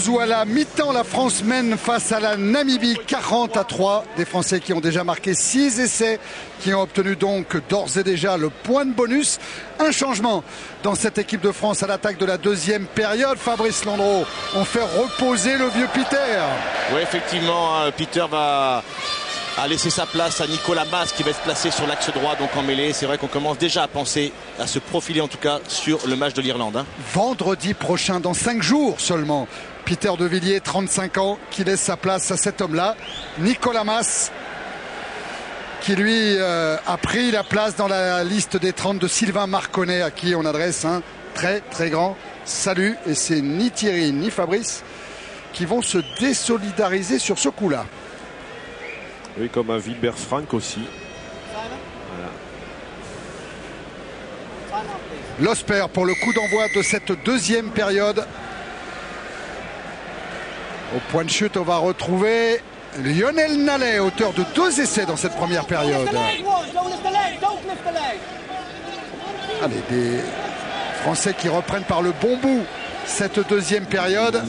12 où à la mi-temps la France mène face à la Namibie 40-3. Des Français qui ont déjà marqué 6 essais, qui ont obtenu donc d'ores et déjà le point de bonus. Un changement dans cette équipe de France à l'attaque de la deuxième période. Fabrice Landreau, on fait reposer le vieux Peter. Oui, effectivement, Peter va laisser sa place à Nicolas Mas qui va se placer sur l'axe droit, donc en mêlée. C'est vrai qu'on commence déjà à penser, à se profiler en tout cas sur le match de l'Irlande. Vendredi prochain, dans 5 jours seulement, Peter de Villiers, 35 ans, qui laisse sa place à cet homme-là, Nicolas Mas, qui lui a pris la place dans la liste des 30 de Sylvain Marconnet, à qui on adresse un très très grand salut. Et c'est ni Thierry ni Fabrice qui vont se désolidariser sur ce coup-là. Oui, comme un Wilbert Frank aussi. Voilà. Losper pour le coup d'envoi de cette deuxième période. Au point de chute, on va retrouver Lionel Nallet, auteur de 2 essais dans cette première période. Allez, des Français qui reprennent par le bon bout cette deuxième période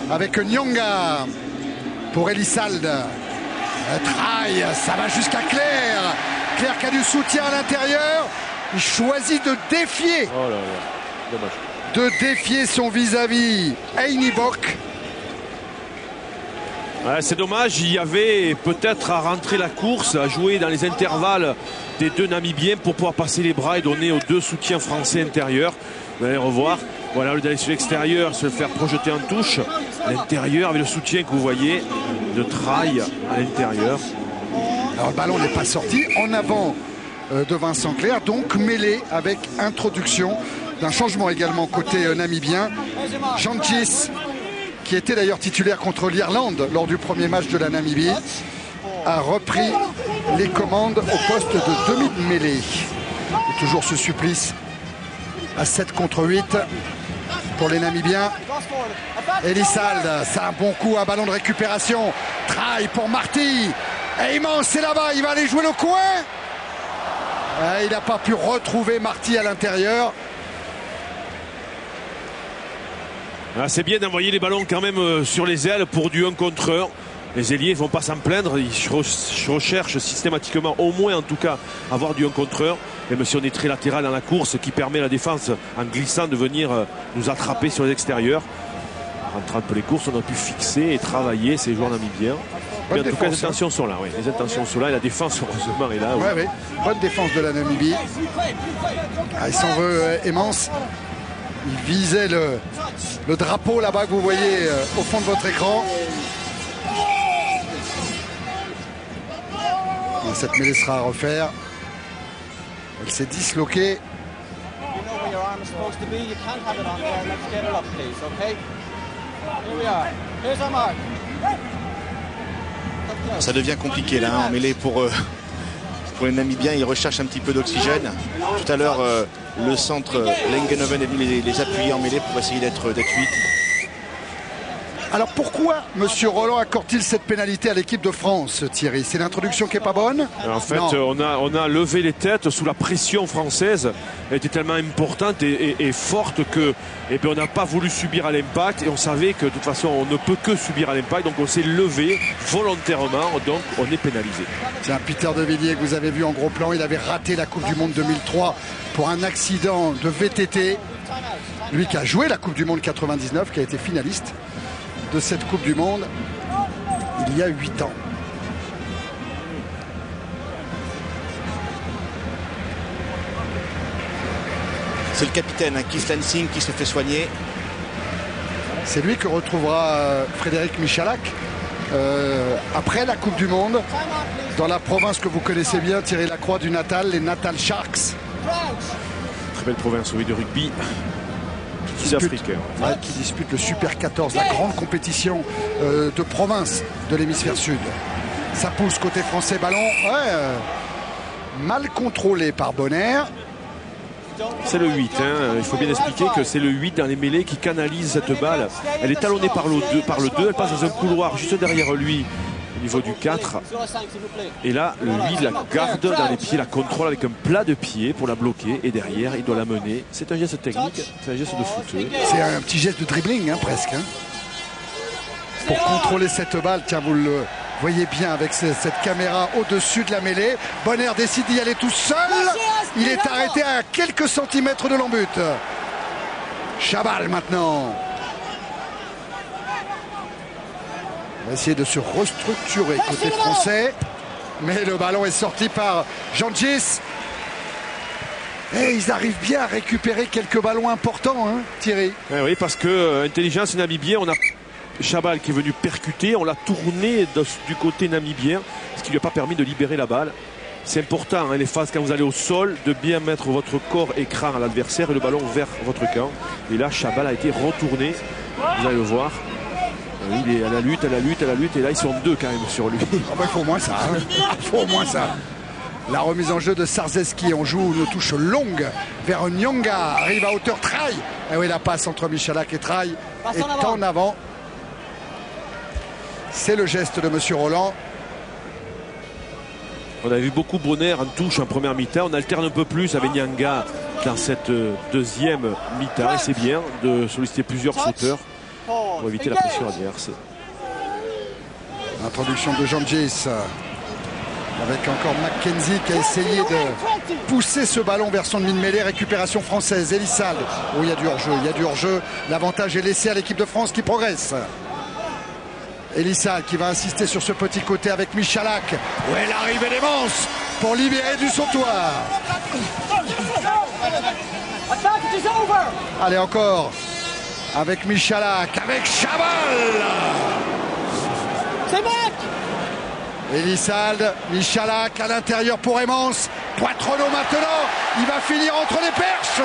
avec Nyanga pour Elissalde. Traille, ça va jusqu'à Claire. Claire qui a du soutien à l'intérieur. Il choisit de défier. Oh là là, dommage. De défier son vis-à-vis Heini Bock. Ouais, c'est dommage, il y avait peut-être à rentrer la course, à jouer dans les intervalles des deux Namibiens pour pouvoir passer les bras et donner aux 2 soutiens français intérieurs. Vous allez revoir, voilà, d'aller sur l'extérieur, se le faire projeter en touche. À l'intérieur, avec le soutien que vous voyez, de Traille à l'intérieur. Alors le ballon n'est pas sorti, en avant de Vincent Clair, donc mêlé avec introduction d'un changement également côté namibien. Jantjis, qui était d'ailleurs titulaire contre l'Irlande lors du premier match de la Namibie, a repris les commandes au poste de demi-mêlée. Et toujours ce supplice à 7 contre 8 pour les Namibiens. Elissalde, c'est un bon coup, un ballon de récupération. Traille pour Marty. Heymans, c'est là-bas, il va aller jouer le coin. Il n'a pas pu retrouver Marty à l'intérieur. C'est bien d'envoyer les ballons quand même sur les ailes pour du 1 contre 1. Les ailiers ne vont pas s'en plaindre, ils recherchent systématiquement, au moins en tout cas, avoir du 1 contre 1. Même si on est très latéral dans la course, qui permet à la défense, en glissant, de venir nous attraper sur les extérieurs. En rentrant un peu les courses, on a pu fixer et travailler ces joueurs namibiens. Mais en tout cas, les intentions sont là. Oui. Les intentions sont là et la défense, heureusement, est là. Oui. Ouais, oui. Bonne défense de la Namibie. Il s'en veut, Heymans. Il visait le drapeau là-bas que vous voyez au fond de votre écran. Cette mêlée sera à refaire. Elle s'est disloquée. Ça devient compliqué là, en mêlée pour les Namibiens. Ils recherchent un petit peu d'oxygène. Tout à l'heure, le centre Lengenoven est venu les appuyer en mêlée pour essayer d'être 8. Alors pourquoi M. Roland accorde-t-il cette pénalité à l'équipe de France, Thierry? C'est l'introduction qui n'est pas bonne? En fait, on a levé les têtes sous la pression française. Elle était tellement importante et forte que on n'a pas voulu subir à l'impact. Et on savait que de toute façon, on ne peut que subir à l'impact. Donc on s'est levé volontairement. Donc on est pénalisé. Tiens, Peter de Villiers que vous avez vu en gros plan, il avait raté la Coupe du Monde 2003 pour un accident de VTT. Lui qui a joué la Coupe du Monde 99, qui a été finaliste de cette Coupe du Monde il y a 8 ans. C'est le capitaine Kislan Singh qui se fait soigner. C'est lui que retrouvera Frédéric Michalak après la Coupe du Monde dans la province que vous connaissez bien, Thierry Lacroix, du Natal, les Natal Sharks. Très belle province, oui, de rugby. Sud-africain. Qui dispute le Super 14, la grande compétition de province de l'hémisphère sud. Ça pousse côté français, ballon mal contrôlé par Bonner. C'est le 8, il faut bien expliquer que c'est le 8 dans les mêlées qui canalise cette balle. Elle est talonnée par le 2, elle passe dans un couloir juste derrière lui au niveau du 4. Et là, lui, la garde dans les pieds, la contrôle avec un plat de pied pour la bloquer. Et derrière, il doit la mener. C'est un geste technique, c'est un geste de foot. C'est un petit geste de dribbling, presque. pour contrôler cette balle. Tiens, vous le voyez bien avec cette caméra au-dessus de la mêlée. Bonner décide d'y aller tout seul. Il est arrêté à quelques centimètres de l'embut. Chabal maintenant. On va essayer de se restructurer côté français. Mais le ballon est sorti par Jean-Gis. Et ils arrivent bien à récupérer quelques ballons importants, hein, Thierry. Oui, parce que intelligence namibien, on a Chabal qui est venu percuter, on l'a tourné du côté namibien, ce qui ne lui a pas permis de libérer la balle. C'est important, hein, les phases quand vous allez au sol, de bien mettre votre corps écran à l'adversaire et le ballon vers votre camp. Et là, Chabal a été retourné, vous allez le voir. Il est à la lutte, et là ils sont deux quand même sur lui. Ah bah, il faut au moins ça, hein. Il faut au moins ça. La remise en jeu de Sarzeski, on joue une touche longue vers Nyanga, arrive à hauteur Traille. Et oui, la passe entre Michalak et Traille est en avant. C'est le geste de Monsieur Roland. On a vu beaucoup Bonner en touche en première mi-temps. On alterne un peu plus avec Nyanga dans cette deuxième mi-temps. Et c'est bien de solliciter plusieurs sauteurs pour éviter la pression adverse. Introduction de Jean-Gis. Avec encore Mackenzie qui a essayé de pousser ce ballon vers son demi-mêlée. Récupération française. Elissalde. Oh, il y a du hors-jeu. L'avantage est laissé à l'équipe de France qui progresse. Elissalde qui va insister sur ce petit côté avec Michalak. Où est l'arrivée des Mons pour libérer du sautoir. Allez encore. Avec Michalak. Avec Chabal. C'est bon. Elissalde, Michalak à l'intérieur pour Emance. Poitronneau maintenant, il va finir entre les perches.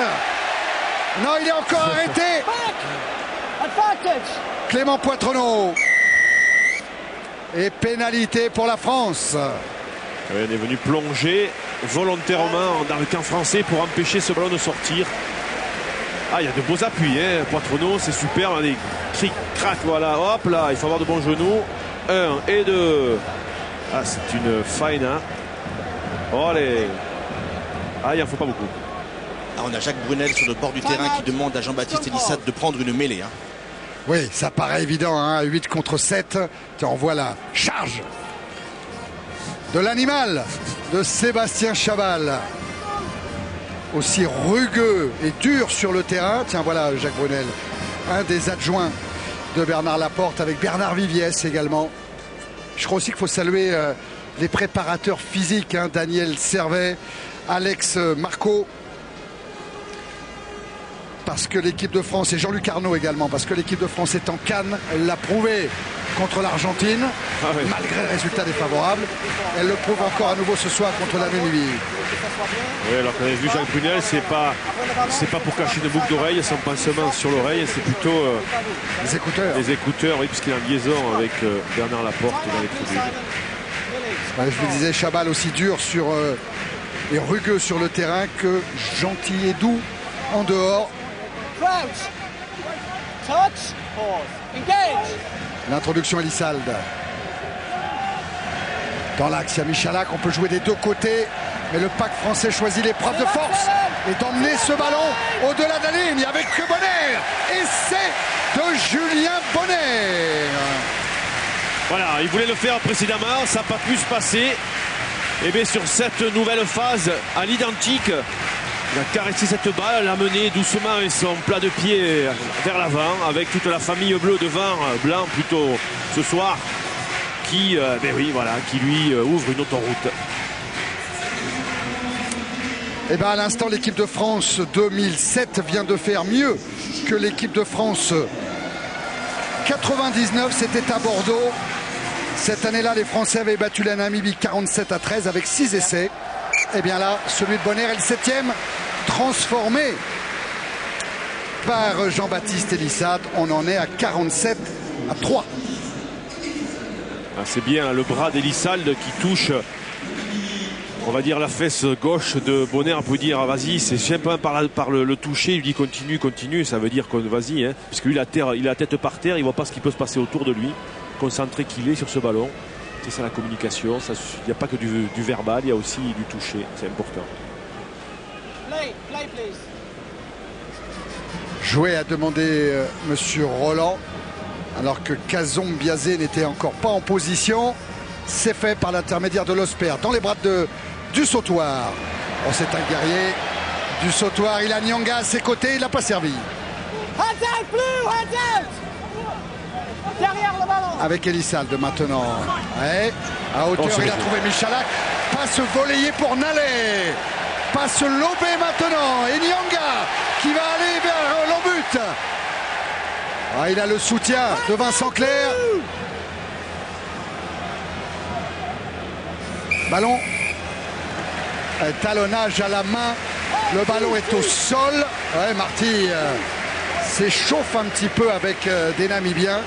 Non, il est encore arrêté. Clément Poitronneau. Et pénalité pour la France. Oui, on est venu plonger volontairement dans le camp français pour empêcher ce ballon de sortir. Ah, il y a de beaux appuis, hein. Poitronneau, c'est super. On a des cric-crac, voilà. Hop là, il faut avoir de bons genoux. 1 et 2. Ah, c'est une faina. Oh, allez. Ah, il en faut pas beaucoup. Ah, on a Jacques Brunel sur le bord du terrain qui demande à Jean-Baptiste Elissade de prendre une mêlée. Hein. Oui, ça paraît évident, hein, 8 contre 7. Tiens, on voit la charge de l'animal de Sébastien Chabal. Aussi rugueux et dur sur le terrain. Tiens, voilà Jacques Brunel, un des adjoints de Bernard Laporte, avec Bernard Viviès également. Je crois aussi qu'il faut saluer les préparateurs physiques, hein, Daniel Servet, Alex Marco, parce que l'équipe de France, et Jean-Luc Arnaud également, parce que l'équipe de France est en Cannes, elle l'a prouvé contre l'Argentine, malgré le résultat défavorable. Elle le prouve encore à nouveau ce soir contre la Namibie. Oui, alors qu'on a vu Jacques Brunel, c'est pas pour cacher une boucle d'oreille, son pansement sur l'oreille, c'est plutôt les écouteurs. Les écouteurs, oui, puisqu'il est en liaison avec Bernard Laporte dans les tribunes. Ouais, je vous disais, Chabal aussi dur et rugueux sur le terrain que gentil et doux en dehors. L'introduction Elissalde. Dans l'axe, il y a Michalak, on peut jouer des deux côtés, mais le pack français choisit l'épreuve de force et d'emmener ce ballon au-delà de la ligne avec Bonner. Et c'est de Julien Bonner. Voilà, il voulait le faire précédemment, ça n'a pas pu se passer. Et bien sur cette nouvelle phase, à l'identique, il a caressé cette balle, l'a menée doucement avec son plat de pied vers l'avant, avec toute la famille bleue devant, blanc plutôt ce soir, qui lui ouvre une autoroute. Et bien à l'instant, l'équipe de France 2007 vient de faire mieux que l'équipe de France 99, c'était à Bordeaux. Cette année-là, les Français avaient battu la Namibie 47-13 avec 6 essais. Et bien là, celui de Bonner est le 7e, transformé par Jean-Baptiste Elissade. On en est à 47-3. Ah, c'est bien le bras d'Elissade qui touche, on va dire, la fesse gauche de Bonner. On peut dire vas-y, c'est simplement par le toucher, il lui dit continue, ça veut dire qu'on vas-y, hein, parce qu'il a la tête par terre, il voit pas ce qui peut se passer autour de lui, concentré qu'il est sur ce ballon. C'est ça la communication, il n'y a pas que du verbal, il y a aussi du toucher, c'est important. Play, please. Jouer a demandé Monsieur Roland. Alors que Kazom Biazé n'était encore pas en position. C'est fait par l'intermédiaire de l'Osper dans les bras du sautoir. Oh, c'est un guerrier du sautoir. Il a Nyanga à ses côtés, il n'a pas servi. Derrière le ballon. Avec Elissalde maintenant. Ouais. À hauteur, il a trouvé Michalak. Passe volleyée pour Nallet. Passe lobé maintenant. Et Nyanga qui va aller vers l'embut. Ah, il a le soutien de Vincent Clerc. Ballon. Talonnage à la main. Le ballon est au sol. Ouais, Marty s'échauffe un petit peu avec des Namibiens.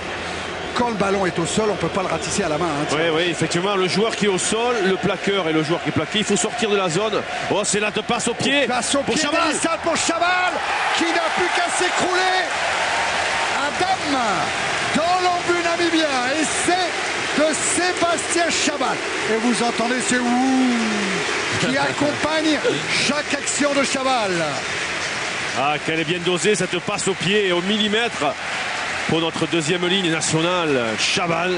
Quand le ballon est au sol, on ne peut pas le ratisser à la main. Oui, oui, effectivement, le joueur qui est au sol, le plaqueur et le joueur qui est plaqué, il faut sortir de la zone. Oh, c'est là de passe au pied. Passe au pied d'Elissal pour Chaval, qui n'a plus qu'à s'écrouler. Adam dans l'embut namibien. Et c'est de Sébastien Chabal. Et vous entendez ce ouh qui accompagne chaque action de Chaval. Ah, qu'elle est bien dosée, cette passe au pied et au millimètre. Pour notre deuxième ligne nationale, Chaval.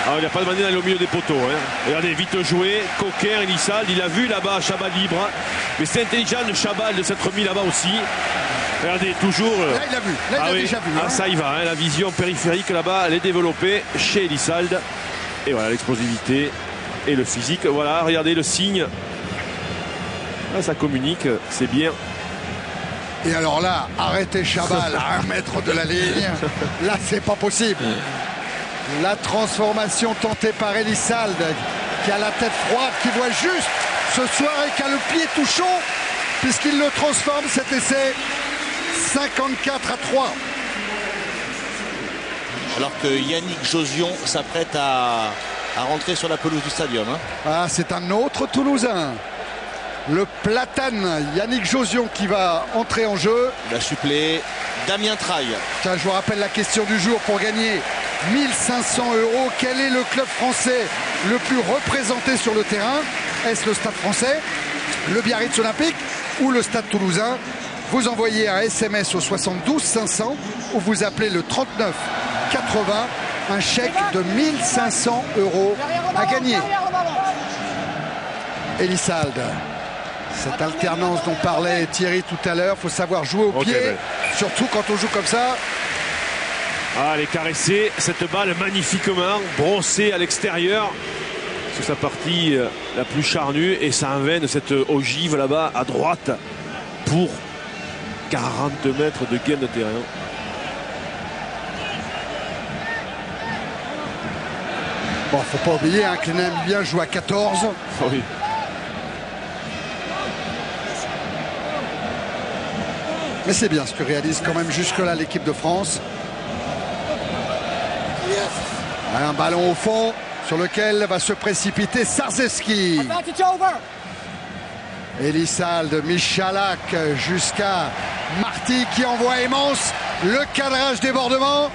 Alors, il n'a pas demandé d'aller au milieu des poteaux. Hein. Regardez, vite joué. Coquin, Elissalde, il a vu là-bas Chaval libre. Mais c'est intelligent de Chaval de s'être mis là-bas aussi. Regardez, toujours. Là, il a vu. Là, il a déjà vu. Ah, ça y va. Hein. La vision périphérique là-bas, elle est développée chez Elissalde. Et voilà, l'explosivité et le physique. Voilà, regardez le signe. Là, ça communique. C'est bien. Et alors là, arrêter Chabal à 1 mètre de la ligne, là c'est pas possible. La transformation tentée par Elissalde, qui a la tête froide, qui voit juste ce soir et qui a le pied tout chaud, puisqu'il le transforme cet essai 54-3. Alors que Yannick Josion s'apprête à rentrer sur la pelouse du stadium. Hein. Ah, c'est un autre Toulousain. Le Platane, Yannick Josion qui va entrer en jeu. Il a suppléé Damien Traille. Tiens, je vous rappelle la question du jour pour gagner 1 500 €. Quel est le club français le plus représenté sur le terrain? Est-ce le Stade français, le Biarritz Olympique ou le Stade Toulousain? Vous envoyez un SMS au 72 500 ou vous appelez le 39 80. Un chèque de 1 500 € à gagner. Elissalde. Cette alternance dont parlait Thierry tout à l'heure, il faut savoir jouer au pied, surtout quand on joue comme ça. Ah, elle est caressée, cette balle magnifiquement brossée à l'extérieur sur sa partie la plus charnue et ça envaine cette ogive là-bas à droite pour 40 mètres de gain de terrain. Bon, faut pas oublier que les Namibiens jouent à 14. Oui. Mais c'est bien ce que réalise quand même jusque-là l'équipe de France. Un ballon au fond sur lequel va se précipiter Sarzeski. Elissalde, Michalak jusqu'à Marty qui envoie Emmons. Le cadrage débordement.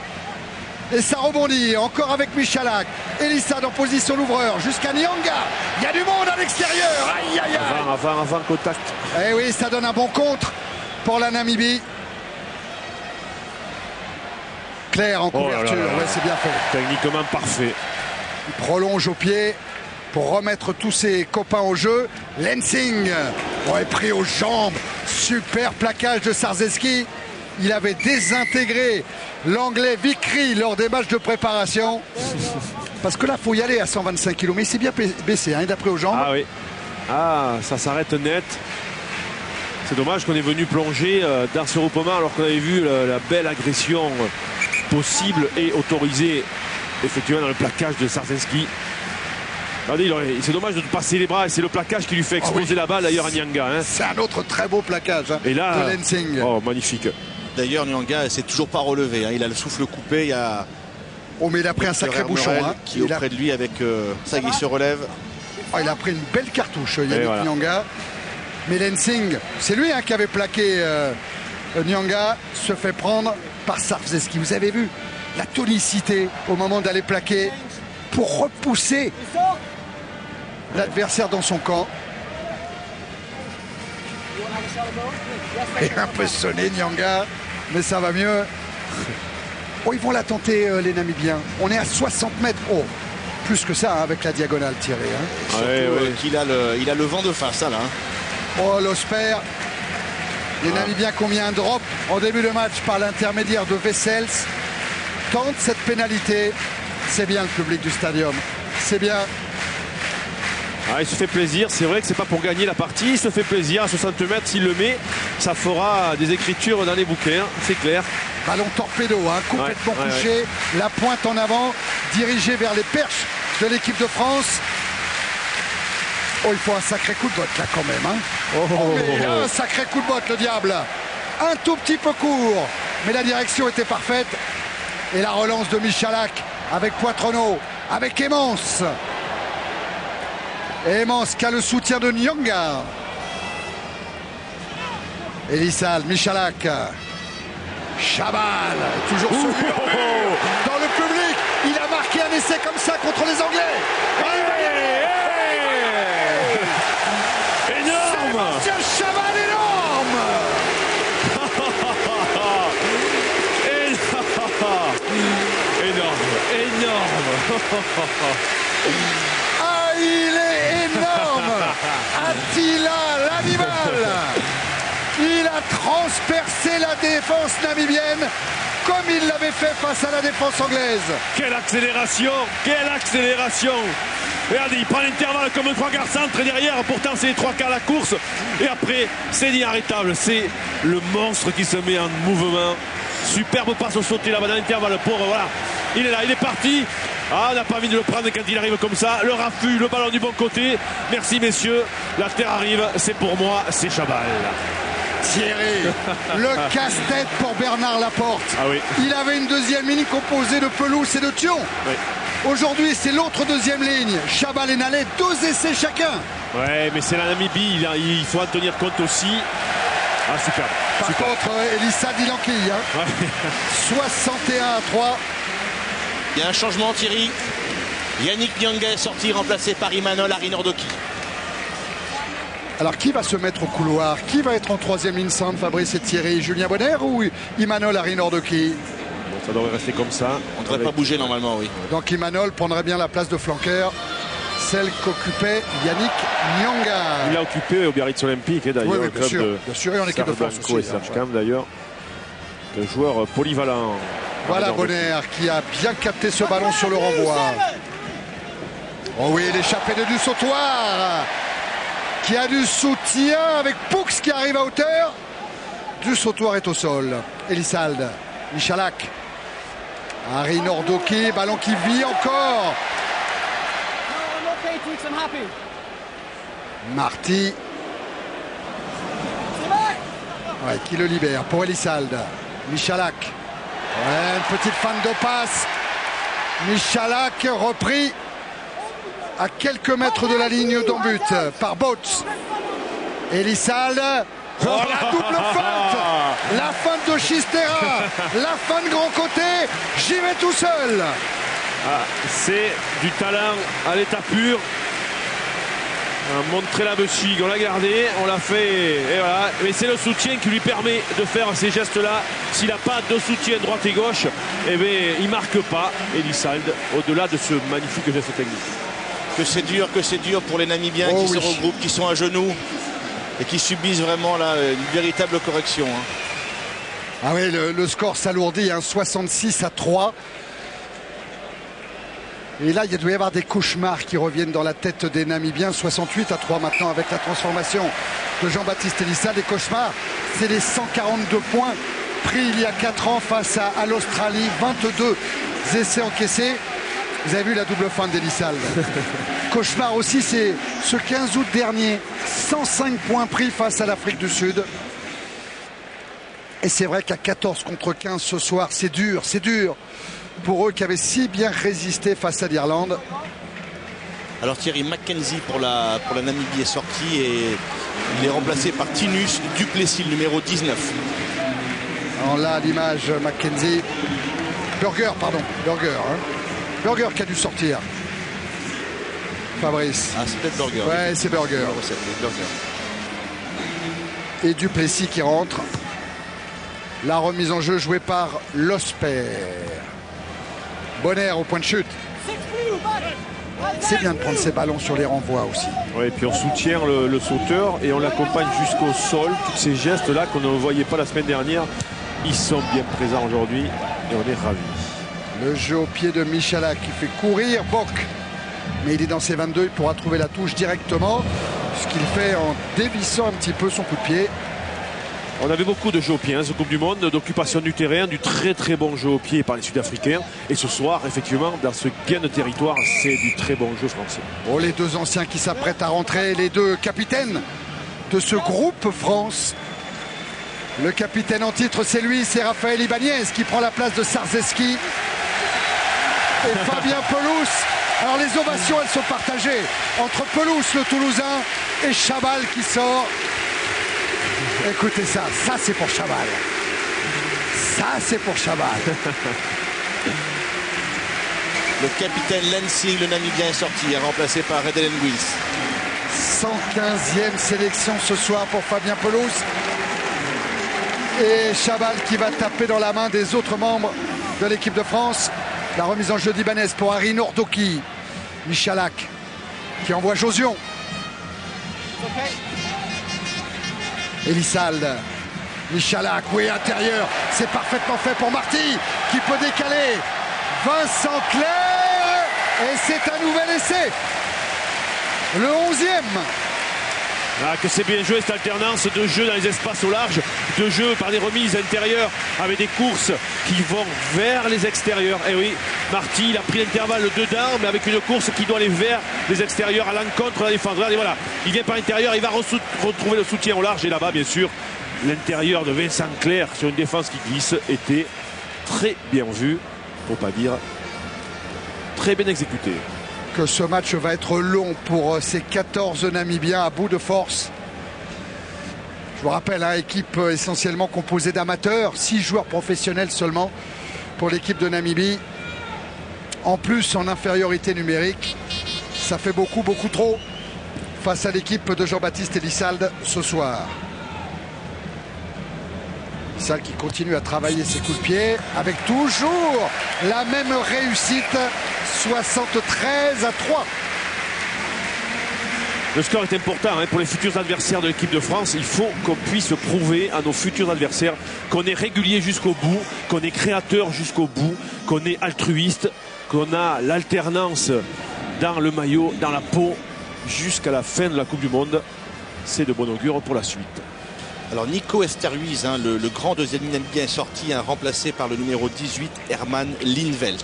Et ça rebondit encore avec Michalak. Elissalde en position d'ouvreur jusqu'à Nyanga. Il y a du monde à l'extérieur. Aïe aïe aïe. Avant contact. Eh oui, ça donne un bon contre pour la Namibie. Claire en couverture, ouais, c'est bien fait. Techniquement parfait. Il prolonge au pied pour remettre tous ses copains au jeu. Lensing est pris aux jambes. Super plaquage de Sarzeski. Il avait désintégré l'anglais Vickery lors des matchs de préparation. Parce que là, il faut y aller à 125 km. Mais il s'est bien baissé, il a pris aux jambes. Ah oui. Ah, ça s'arrête net. C'est dommage qu'on est venu plonger dans ce regroupement alors qu'on avait vu la belle agression possible et autorisée effectivement dans le plaquage de Sarzeski. C'est dommage de ne pas passer les bras et c'est le plaquage qui lui fait exploser la balle d'ailleurs à Nyanga. Hein. C'est un autre très beau plaquage et là, de Lensing. Oh, magnifique. D'ailleurs, Nyanga ne s'est toujours pas relevé. Hein. Il a le souffle coupé. Il y a... Oh, mais il a pris un sacré bouchon. Qui est auprès de lui avec... ça, il se relève. Oh, il a pris une belle cartouche, Yannick Nyanga. Mais Lensing, c'est lui qui avait plaqué Nyanga, se fait prendre par Sarzeski. Vous avez vu la tonicité au moment d'aller plaquer pour repousser l'adversaire dans son camp. Et un peu sonné Nyanga. Mais ça va mieux. Oh, ils vont la tenter, les Namibiens. On est à 60 mètres. Oh, plus que ça, hein, avec la diagonale, Thierry. Hein. Surtout qu'il a le vent de face, là. Hein. Oh, l'Osper. Les Namibiens qui ont mis un drop en début de match par l'intermédiaire de Wessels tentent cette pénalité. C'est bien le public du stadium. C'est bien. Il se fait plaisir, c'est vrai que c'est pas pour gagner la partie, il se fait plaisir à 60 mètres, s'il le met, ça fera des écritures dans les bouquins, c'est clair. Ballon torpedo, hein, complètement couché, la pointe en avant, dirigée vers les perches de l'équipe de France. Oh, il faut un sacré coup de botte là quand même. Hein. Un sacré coup de botte, le diable. Un tout petit peu court, mais la direction était parfaite. Et la relance de Michalak avec Poitrenaud, avec Emmons. Emmons qui a le soutien de Nyanga. Elissalde, Michalak. Chabal, toujours sur lui. Dans le public, il a marqué un essai comme ça contre les Anglais. Énorme. Sébastien Chabal, énorme. Énorme. Ah, il est énorme. Attila, l'animal. Il a transpercé la défense namibienne comme il l'avait fait face à la défense anglaise. Quelle accélération. Regardez, il prend l'intervalle comme 3 quarts centre et derrière, pourtant c'est les 3 quarts la course. Et après, c'est inarrêtable. C'est le monstre qui se met en mouvement. Superbe passe au sauté là-bas dans l'intervalle. Voilà, il est là, il est parti. On n'a pas envie de le prendre quand il arrive comme ça. Le raffut, le ballon du bon côté. Merci messieurs. La terre arrive, c'est pour moi, c'est Chabal. Thierry, le casse-tête pour Bernard Laporte. Il avait une deuxième ligne composée de Pelouse et de Thion. Aujourd'hui, c'est l'autre deuxième ligne. Chabal et Nallet, 2 essais chacun. Ouais, mais c'est la Namibie, il faut en tenir compte aussi. Super. Par contre, Elissa Dilanquille. 61-3. Il y a un changement, Thierry. Yannick Nyanga est sorti, remplacé par Imanol Arinordoki. Alors qui va se mettre au couloir? Qui va être en troisième ligne centre? Fabrice et Thierry? Julien Bonner ou Imanol Arinordoki? Ça devrait rester comme ça. On ne devrait pas bouger normalement, oui. Donc Imanol prendrait bien la place de flanqueur, celle qu'occupait Yannick Nyanga. Il l'a occupé au Biarritz Olympique d'ailleurs. Oui, bien sûr, et en équipe de France aussi. Et Serge Camp d'ailleurs. Un joueur polyvalent. Voilà Bonner qui a bien capté ce ballon sur le renvoi. Oh oui, l'échappée de Dussautoir qui a du soutien avec Poux qui arrive à hauteur. Dussautoir est au sol. Elissalde, Michalak, Arinordoki, ballon qui vit encore. Marty. Ouais, qui le libère pour Elissalde. Michalak. Ouais, une petite fan de passe. Michalak repris à quelques mètres de la ligne d'en but par Boats. Elissalde. Oh, la double feinte. La feinte de Chistera. La feinte grand côté. J'y vais tout seul. C'est du talent à l'état pur. On a montré la Bechig, on l'a gardé, on l'a fait, et voilà. Mais c'est le soutien qui lui permet de faire ces gestes-là. S'il n'a pas de soutien droite et gauche, eh bien, il ne marque pas Elissalde, au-delà de ce magnifique geste technique. Que c'est dur pour les Namibiens qui se regroupent, qui sont à genoux et qui subissent vraiment là, une véritable correction. Hein. Ah oui, le score s'alourdit, hein, 66-3. Et là, il doit y avoir des cauchemars qui reviennent dans la tête des Namibiens. 68-3 maintenant avec la transformation de Jean-Baptiste Elissalde. Les cauchemars, c'est les 142 points pris il y a 4 ans face à l'Australie. 22 essais encaissés. Vous avez vu la double feinte d'Elissalde. Cauchemar aussi, c'est ce 15 août dernier. 105 points pris face à l'Afrique du Sud. Et c'est vrai qu'à 14 contre 15 ce soir, c'est dur pour eux qui avaient si bien résisté face à l'Irlande. Alors Thierry, Mackenzie pour la Namibie est sorti et il est remplacé par Tinus Duplessis, le numéro 19. Alors là, à l'image, Mackenzie. Burger. Burger qui a dû sortir. Fabrice. Ah, c'est peut-être Burger. Ouais, c'est Burger. Et Duplessis qui rentre. La remise en jeu jouée par Losper. Bonner au point de chute. C'est bien de prendre ses ballons sur les renvois aussi. Oui, et puis on soutient le sauteur et on l'accompagne jusqu'au sol. Tous ces gestes-là qu'on ne voyait pas la semaine dernière, ils sont bien présents aujourd'hui et on est ravis. Le jeu au pied de Michalak qui fait courir Bock. Mais il est dans ses 22, il pourra trouver la touche directement. Ce qu'il fait en dévissant un petit peu son coup de pied. On avait beaucoup de jeux au pied, hein, ce Coupe du Monde, d'occupation du terrain, du très très bon jeu au pied par les Sud-Africains. Et ce soir, effectivement, dans ce gain de territoire, c'est du très bon jeu français. Oh, les deux anciens qui s'apprêtent à rentrer, les deux capitaines de ce groupe France. Le capitaine en titre, c'est lui, c'est Raphaël Ibanez qui prend la place de Sarzeski. Et Fabien Pelous. Alors les ovations, elles sont partagées entre Pelous, le Toulousain, et Chabal qui sort. Écoutez ça, ça c'est pour Chabal. Ça c'est pour Chabal. Le capitaine Lansing, le Namibien, est sorti, remplacé par Redelen Wills. 115e sélection ce soir pour Fabien Pelous. Et Chabal qui va taper dans la main des autres membres de l'équipe de France. La remise en jeu d'Ibanez pour Harry Nordoki. Michalak qui envoie Josion. Elissalde. Michalak, oui, intérieur. C'est parfaitement fait pour Marty qui peut décaler. Vincent Clerc. Et c'est un nouvel essai. Le 11e. Ah, que c'est bien joué cette alternance de jeu dans les espaces au large, de jeu par des remises intérieures avec des courses qui vont vers les extérieurs. Et oui, Marty, il a pris l'intervalle dedans, mais avec une course qui doit aller vers les extérieurs à l'encontre de la défense. Et voilà, il vient par l'intérieur, il va retrouver le soutien au large. Et là-bas, bien sûr, l'intérieur de Vincent Clerc sur une défense qui glisse était très bien vu, pour pas dire très bien exécuté. Que ce match va être long pour ces 14 Namibiens à bout de force. Je vous rappelle, hein, équipe essentiellement composée d'amateurs, 6 joueurs professionnels seulement pour l'équipe de Namibie. En plus, en infériorité numérique, ça fait beaucoup trop face à l'équipe de Jean-Baptiste Elissalde ce soir. Elissalde qui continue à travailler ses coups de pied avec toujours la même réussite. 73-3. Le score est important hein, pour les futurs adversaires de l'équipe de France. Il faut qu'on puisse prouver à nos futurs adversaires qu'on est régulier jusqu'au bout, qu'on est créateur jusqu'au bout, qu'on est altruiste, qu'on a l'alternance dans le maillot, dans la peau, jusqu'à la fin de la Coupe du Monde. C'est de bon augure pour la suite. Alors Nico Esterhuiz, hein, le grand deuxième namibien est sorti, hein, remplacé par le numéro 18, Herman Lindveld.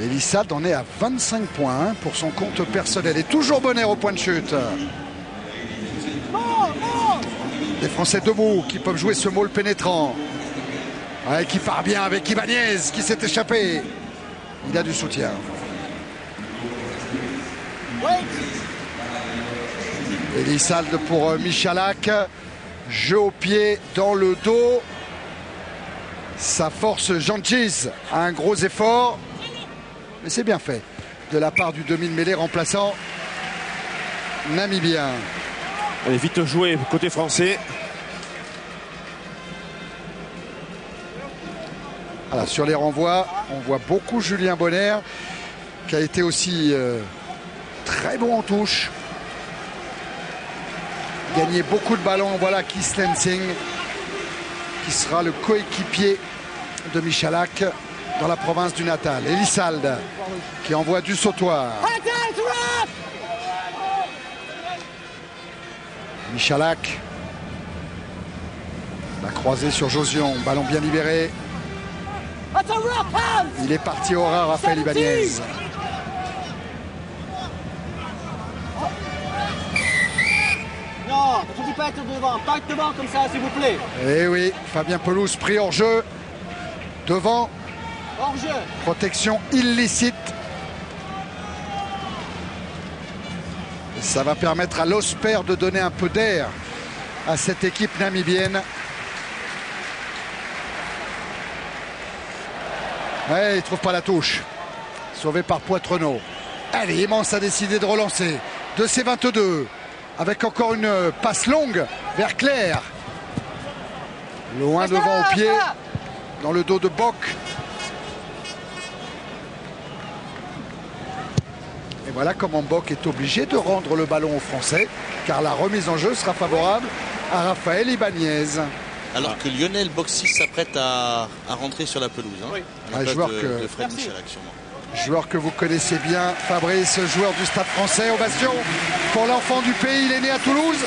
Elissalde en est à 25 points pour son compte personnel. Et toujours Bonner au point de chute. Des Français debout qui peuvent jouer ce maul pénétrant. Ouais, qui part bien avec Ibanez qui s'est échappé. Il a du soutien. Elissalde pour Michalak. Jeu au pied dans le dos. Ça force Jantjies à un gros effort. Mais c'est bien fait de la part du demi-mêlée remplaçant namibien. Elle est vite jouée côté français. Voilà, sur les renvois, on voit beaucoup Julien Bonner qui a été aussi très bon en touche. Gagné beaucoup de ballons. Voilà Keith Lansing qui sera le coéquipier de Michalak dans la province du Natal. Elissalde qui envoie du sautoir. Michalak. La croisée sur Josion. Ballon bien libéré. Il est parti au ras, Raphaël Ibanez. Non, je ne dis pas être devant. Pas être devant comme ça, s'il vous plaît. Eh oui, Fabien Pelous pris hors jeu. Devant. Hors jeu. Protection illicite. Et ça va permettre à Losper de donner un peu d'air à cette équipe namibienne. Ouais, il ne trouve pas la touche. Sauvé par Poitrenaud. Allez, Immense a décidé de relancer. De ses 22. avec encore une passe longue vers Claire. Loin devant au pied, dans le dos de Bock. Et voilà comment Bock est obligé de rendre le ballon aux Français, car la remise en jeu sera favorable à Raphaël Ibanez. Alors que Lionel Boxy s'apprête à rentrer sur la pelouse. Hein. Oui. Un joueur de Fred Michalak, sûrement. Joueur que vous connaissez bien, Fabrice, joueur du Stade Français, ovation pour l'enfant du pays, il est né à Toulouse,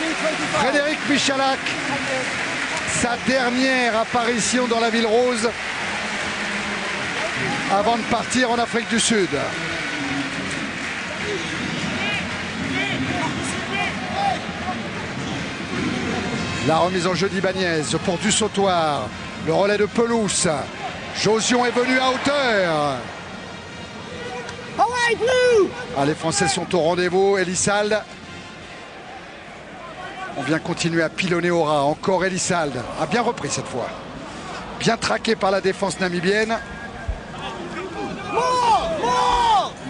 Frédéric Michalak. Sa dernière apparition dans la Ville Rose avant de partir en Afrique du Sud. La remise en jeu d'Ibanez pour du sautoir. Le relais de Pelouse. Josion est venu à hauteur. Ah, les Français sont au rendez-vous. Elissalde. On vient continuer à pilonner au ras. Encore Elissalde. A bien repris cette fois. Bien traqué par la défense namibienne.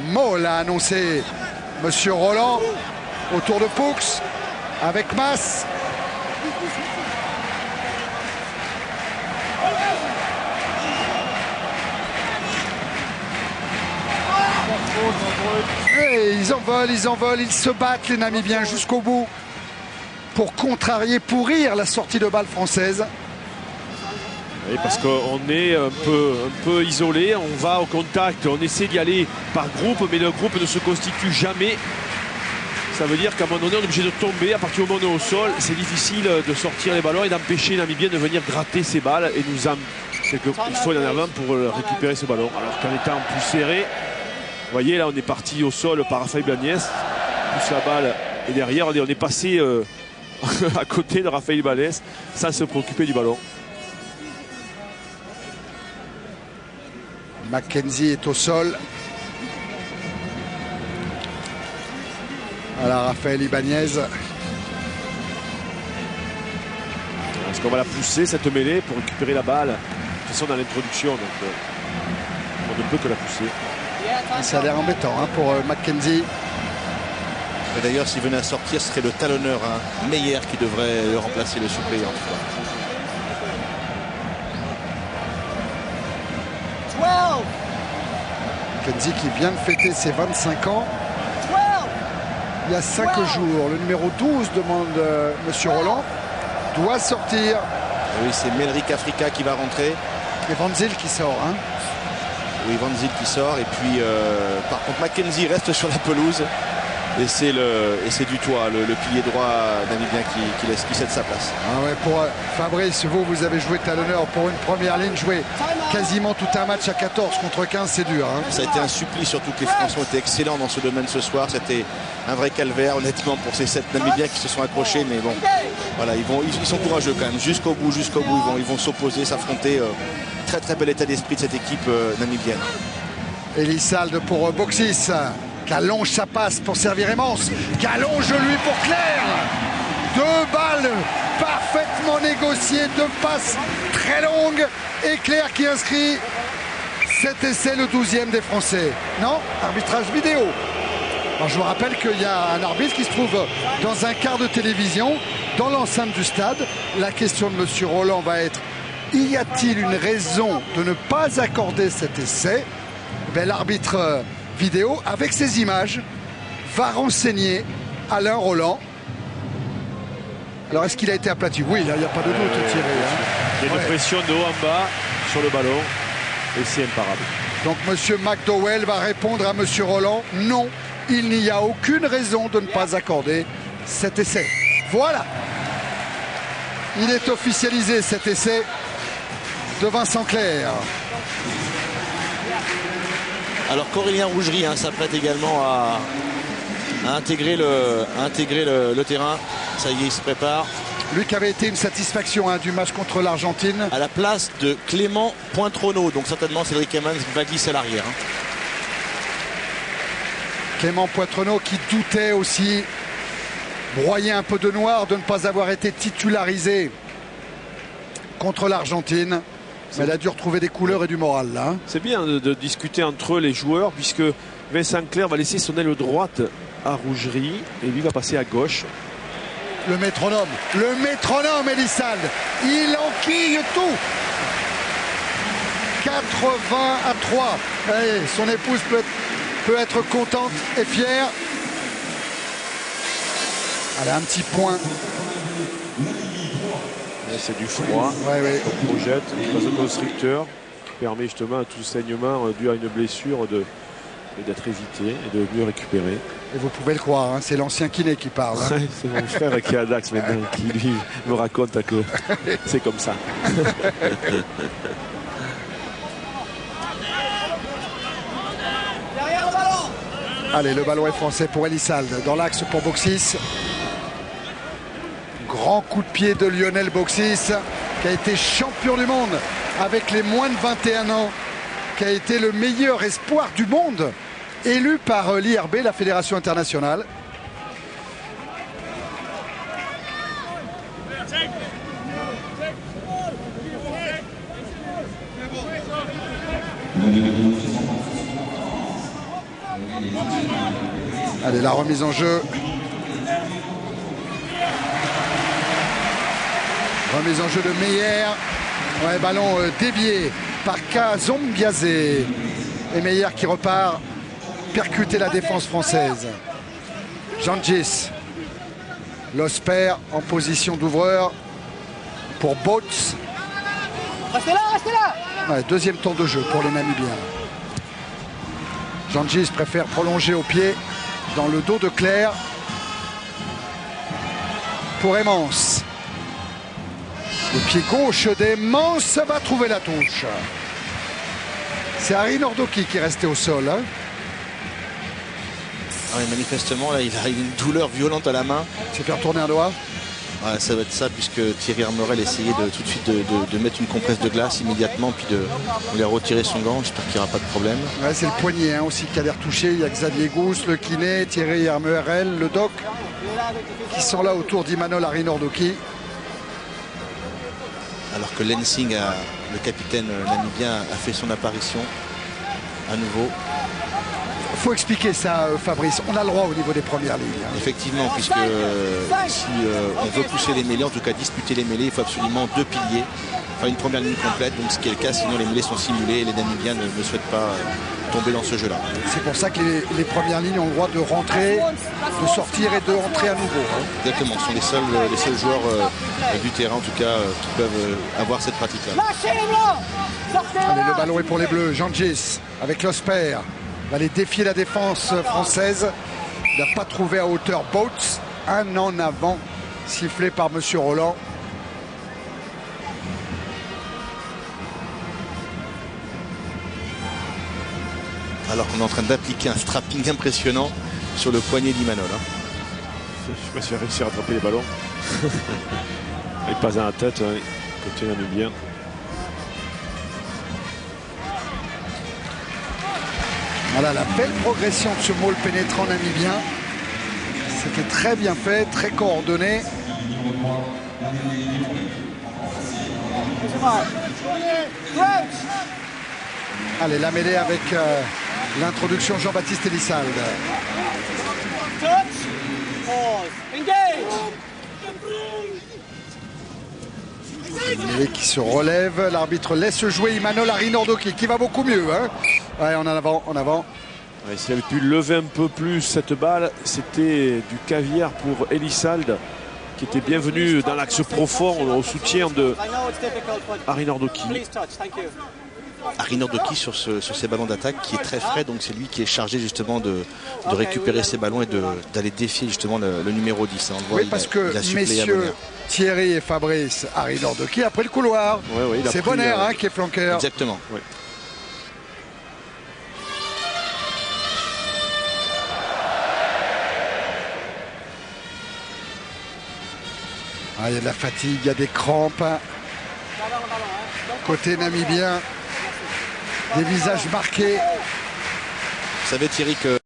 Mo l'a annoncé Monsieur Roland. Autour de Poux. Avec Mas. Et ils envolent, ils se battent les Namibiens jusqu'au bout pour contrarier, pourrir la sortie de balle française. Oui, parce qu'on est un peu isolé, on va au contact, on essaie d'y aller par groupe, mais le groupe ne se constitue jamais. Ça veut dire qu'à un moment donné, on est obligé de tomber. À partir du moment où on est au sol, c'est difficile de sortir les ballons et d'empêcher les Namibiens de venir gratter ces balles et nous il faut en avant pour récupérer ce ballon. Alors qu'en étant plus serré, vous voyez là on est parti au sol par Raphaël Ibanez, pousse la balle et derrière on est passé à côté de Raphaël Ibanez sans se préoccuper du ballon. Mackenzie est au sol. Voilà Raphaël Ibanez. Est-ce qu'on va la pousser cette mêlée pour récupérer la balle? De toute façon dans l'introduction, donc on ne peut que la pousser. Ça a l'air embêtant hein, pour Mackenzie. Et d'ailleurs, s'il venait à sortir, ce serait le talonneur Meyer qui devrait remplacer le suppléant. Mackenzie qui vient de fêter ses 25 ans. Il y a 5 jours. Le numéro 12 demande Monsieur Roland. Doit sortir. Et oui, c'est Melrick Africa qui va rentrer. Et Van Zyl qui sort. Hein. Oui, Van Zyl qui sort. Et puis, par contre, Mackenzie reste sur la pelouse. Et c'est du toit, le pilier droit namibien qui cède sa place. Ah ouais, pour Fabrice, vous avez joué talonneur pour une première ligne, jouer quasiment tout un match à 14 contre 15, c'est dur. Hein. Ça a été un supplice, surtout que les Français ont été excellents dans ce domaine ce soir. C'était un vrai calvaire, honnêtement, pour ces 7 Namibiens qui se sont accrochés. Mais bon, voilà, ils sont courageux quand même. Jusqu'au bout, ils vont s'opposer, s'affronter. Très très bel état d'esprit de cette équipe namibienne. Elissalde pour Boxis. Allonge sa passe pour servir Emmons. Allonge lui pour Claire. 2 balles parfaitement négociées. 2 passes très longues. Et Claire qui inscrit cet essai, le 12e des Français. Non, arbitrage vidéo. Alors je vous rappelle qu'il y a un arbitre qui se trouve dans un quart de télévision dans l'enceinte du stade. La question de Monsieur Roland va être: y a-t-il une raison de ne pas accorder cet essai? L'arbitre vidéo, avec ces images, va renseigner Alain Roland. Alors, est-ce qu'il a été aplati? Oui, là, il n'y a pas de doute, Thierry. Il y a une pression de haut en bas sur le ballon et c'est imparable. Donc, Monsieur McDowell va répondre à Monsieur Roland: non, il n'y a aucune raison de ne pas accorder cet essai. Voilà. Il est officialisé, cet essai de Vincent Clair. Alors qu'Aurélien Rougerie s'apprête également à intégrer le terrain. Ça y est, il se prépare. Lui qui avait été une satisfaction du match contre l'Argentine. À la place de Clément Pointrono. Donc certainement Cédric Emmons va glisser à l'arrière. Clément Pointrono qui doutait aussi, broyé un peu de noir, de ne pas avoir été titularisé contre l'Argentine. Mais elle a dû retrouver des couleurs et du moral là. C'est bien de discuter entre eux les joueurs, puisque Vincent Clair va laisser son aile droite à Rougerie et lui va passer à gauche. Le métronome Elissalde, il enquille tout. 80-3. Allez, son épouse peut être contente et fière. Allez, un petit point. C'est du froid. Ouais. On projette un vasoconstricteur qui permet justement à tout saignement dû à une blessure d'être évité et de mieux récupérer. Et vous pouvez le croire, hein, c'est l'ancien kiné qui parle. Hein. Ouais, c'est mon frère qui est à Dax maintenant, qui lui me raconte que c'est comme ça. Allez, le ballon est français pour Elissalde. Dans l'axe pour Boxis. Grand coup de pied de Lionel Boxis, qui a été champion du monde avec les moins de 21 ans, qui a été le meilleur espoir du monde, élu par l'IRB, la Fédération internationale. Allez, la remise en jeu. Remise en jeu de Meyer. Ouais, ballon dévié par Kazombiase. Et Meyer qui repart percuter la défense française. Jangis. Losper en position d'ouvreur pour Boats. Restez là. Ouais, deuxième temps de jeu pour les Namibiens. Jangis préfère prolonger au pied dans le dos de Claire pour Emmons. Le pied gauche d'Emmons va trouver la touche. C'est Harry Nordoki qui est resté au sol. Hein. Ouais, manifestement, là, il a une douleur violente à la main. C'est fait retourner un doigt. Ouais, ça va être ça, puisque Thierry Armerel essayait tout de suite de mettre une compresse de glace immédiatement, puis de lui retirer son gant. J'espère qu'il n'y aura pas de problème. Ouais, c'est le poignet hein, aussi qui a l'air touché. Il y a Xavier Gousse, le kiné, Thierry Armerel, le doc, qui sont là autour d'Imanol Harry Nordoki. Alors que Lensing, le capitaine namibien, a fait son apparition à nouveau. Il faut expliquer ça, Fabrice. On a le droit au niveau des premières lignes. Hein. Effectivement, puisque si on veut pousser les mêlées, en tout cas disputer les mêlées, il faut absolument deux piliers. Enfin, une première ligne complète, donc ce qui est le cas, sinon les mêlées sont simulées et les Namibiens ne souhaitent pas tomber dans ce jeu-là. C'est pour ça que les premières lignes ont le droit de rentrer, de sortir et de rentrer à nouveau. Hein. Exactement, ce sont les seuls joueurs du terrain, en tout cas, qui peuvent avoir cette pratique-là. Allez, le ballon est pour les Bleus. Jangis avec Losper va aller défier la défense française. Il n'a pas trouvé à hauteur Boats. Un en avant, sifflé par Monsieur Roland. Alors qu'on est en train d'appliquer un strapping impressionnant sur le poignet d'Imanol. Hein. Je sais pas si réussi à rattraper les ballons. Il passe dans la tête, hein, côté namibien. Voilà la belle progression de ce maul pénétrant namibien. C'était très bien fait, très coordonné. Allez, la mêlée avec l'introduction Jean-Baptiste Elissalde. Une mêlée qui se relève. L'arbitre laisse jouer Imanol Harry Nordoki qui va beaucoup mieux. Hein. Ouais, en avant, en avant. Ouais, s'il avait pu lever un peu plus cette balle, c'était du caviar pour Elissalde, qui était bienvenu dans l'axe profond au soutien de Harry Nordoki. Harry Nordoki sur ces ballons d'attaque qui est très frais, donc c'est lui qui est chargé justement de récupérer ces ballons et d'aller défier justement le numéro 10. On le voit, oui, parce que messieurs Thierry et Fabrice, Harry Nordoki après le couloir. Ouais, c'est Bonner hein, qui est flanqueur. Exactement. Ouais. Ah, il y a de la fatigue, il y a des crampes. Côté namibien, des visages marqués. Vous savez Thierry que